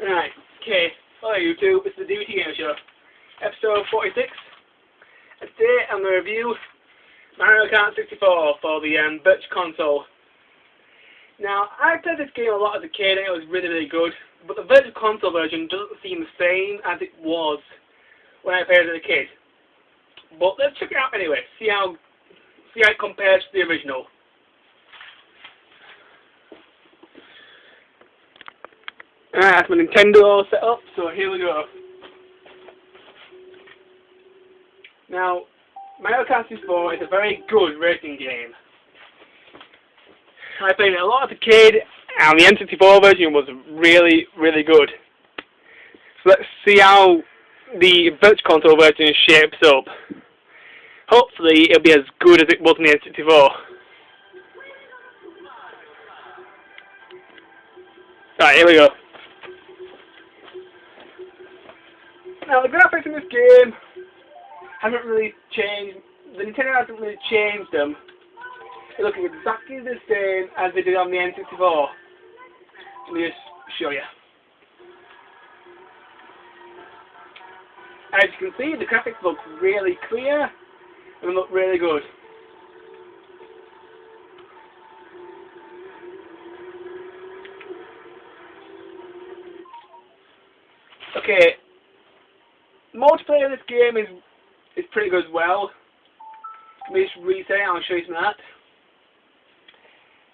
Right, okay. Hello YouTube, it's the D.B.T Game Show. Episode 46. And today I'm going to review Mario Kart 64 for the Virtual Console. Now, I played this game a lot as a kid and it was really good, but the Virtual Console version doesn't seem the same as it was when I played it as a kid. But let's check it out anyway, see how it compares to the original. Alright, that's my Nintendo set up, so here we go. Now, Mario Kart 64 is a very good racing game. I played it a lot as a kid, and the N64 version was really good. So let's see how the Virtual Console version shapes up. Hopefully it'll be as good as it was in the N64. Alright, here we go. Now the graphics in this game haven't really changed. The Nintendo hasn't really changed them. They look exactly the same as they did on the N64. Let me just show you. As you can see, the graphics look really clear and look really good. Okay, multiplayer in this game is pretty good as well. Let me just reset it, I'll show you some of that.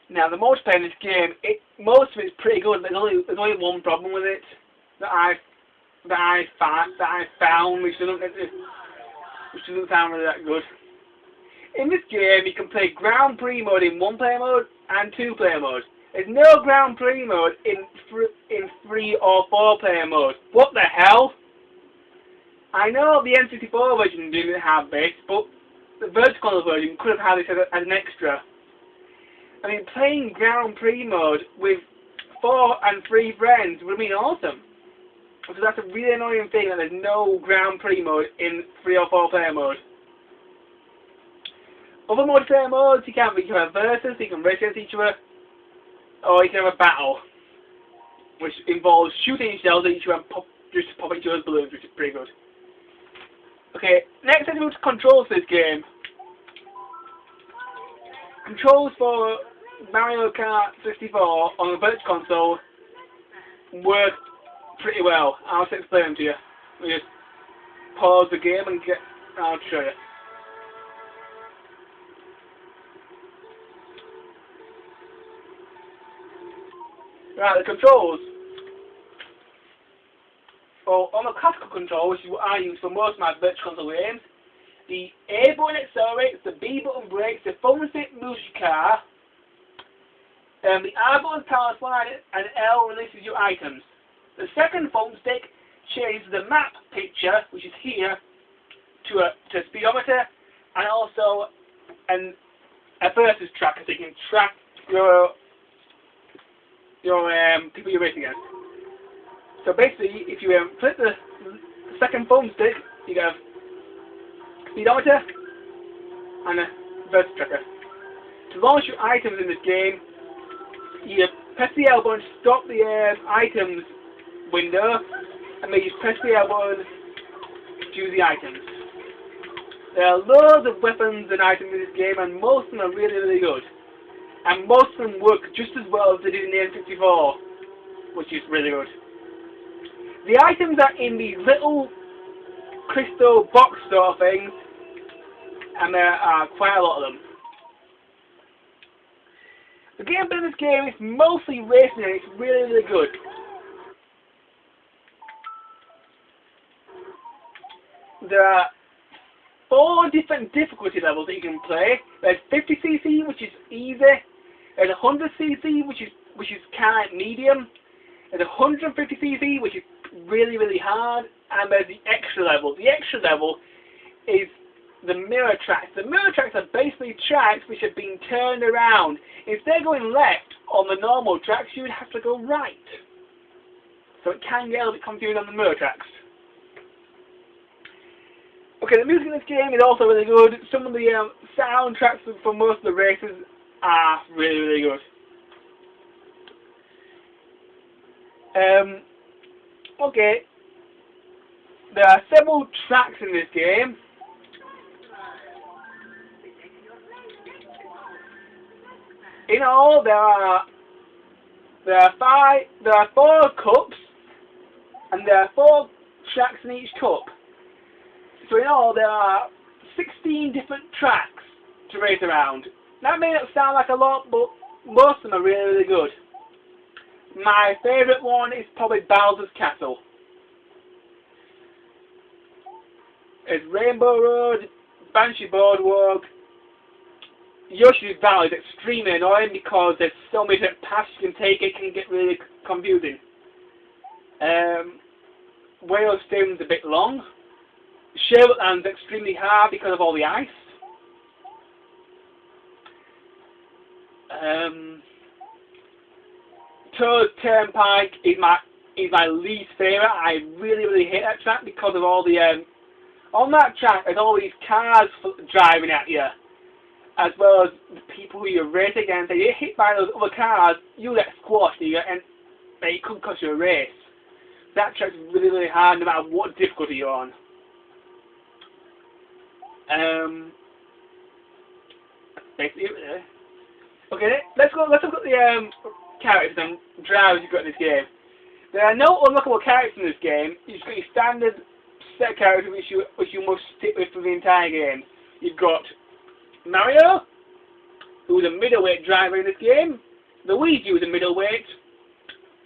Now the multiplayer in this game, most of it's pretty good, but there's only one problem with it that I found, which doesn't sound really that good. In this game, you can play Grand Prix mode in 1-player mode and 2-player mode. There's no Grand Prix mode in 3 or 4-player mode. What the hell? I know the N64 version didn't have this, but the Virtual Console version could have had this as an extra. I mean, playing Grand Prix mode with 4 and 3 friends would have been awesome. So that's a really annoying thing that there's no Grand Prix mode in 3 or 4-player mode. Other multiplayer modes, you can have versus, you can race against each other, or you can have a battle, which involves shooting shells at each other and pop each other's balloons, which is pretty good. Okay, next let's move to controls for this game. Controls for Mario Kart 64 on the Virtual Console work pretty well. I'll just explain them to you. Let me just pause the game and I'll show you. Right, the controls. Well, on the classical control, which is what I use for most of my Virtual Console games, the A button accelerates, the B button brakes, the thumb stick moves your car, the R button power slide, and L releases your items. The second thumb stick changes the map picture, which is here, to a speedometer, and also a versus tracker, so you can track your people you're racing against. So basically, if you flip the second thumb stick, you have speedometer and a versus tracker. To launch your items in this game, you press the L button to stop the items window, and then you press the L button to use the items. There are loads of weapons and items in this game, and most of them are really good. And most of them work just as well as they did in the N64, which is really good. The items are in these little crystal box sort of things, and there are quite a lot of them. The gameplay in this game is mostly racing and it's really good. There are 4 different difficulty levels that you can play. There's 50cc, which is easy. There's 100cc, which is kind of medium. There's 150cc, which is really hard. And there's the extra level. The extra level is the mirror tracks. The mirror tracks are basically tracks which have been turned around. Instead of going left on the normal tracks, you would have to go right. So it can get a little bit confusing on the mirror tracks. Okay, the music in this game is also really good. Some of the soundtracks for most of the races are really good. Okay, there are several tracks in this game. In all, there are 4 cups, and there are 4 tracks in each cup. So in all, there are 16 different tracks to race around. That may not sound like a lot, but most of them are really, really good. My favourite one is probably Bowser's Castle. It's Rainbow Road, Banshee Boardwalk. Yoshi's Valley is extremely annoying because there's so many different paths you can take, it can get really confusing. Whale Stone's a bit long. Sherbetland's extremely hard because of all the ice. Toad's Turnpike is my least favourite. I really, really hate that track because of all the on that track there's all these cars driving at you, as well as the people who you're racing against. If you get hit by those other cars, you get squashed and it could cost you a race. That track's really, really hard no matter what difficulty you're on. Basically, okay, let's look at the characters and drivers you've got in this game. There are no unlockable characters in this game. You've got your standard set of characters which you must stick with for the entire game. You've got Mario, who's a middleweight driver in this game. Luigi is a middleweight.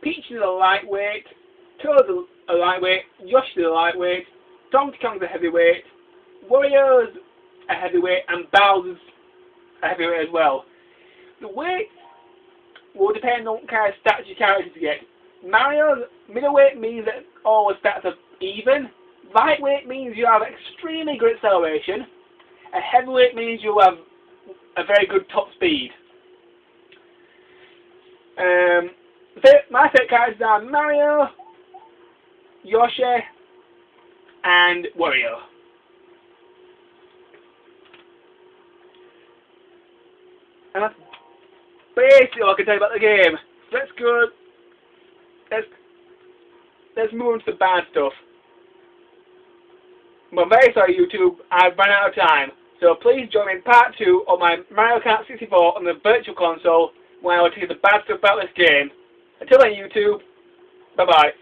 Peach is a lightweight. Toad's a lightweight. Yoshi is a lightweight. Donkey Kong's a heavyweight. Wario's a heavyweight, and Bowser's a heavyweight as well. The weight will depend on what kind of stats your characters get. Mario's middleweight means that all the stats are even. Lightweight means you have extremely good acceleration. A heavyweight means you have a very good top speed. My favorite characters are Mario, Yoshi, and Wario. And that's basically all I can tell you about the game. Let's move on to the bad stuff. But I'm very sorry, YouTube, I've run out of time. So please join me in part 2 of my Mario Kart 64 on the Virtual Console, where I will tell you the bad stuff about this game. Until then, YouTube, bye bye.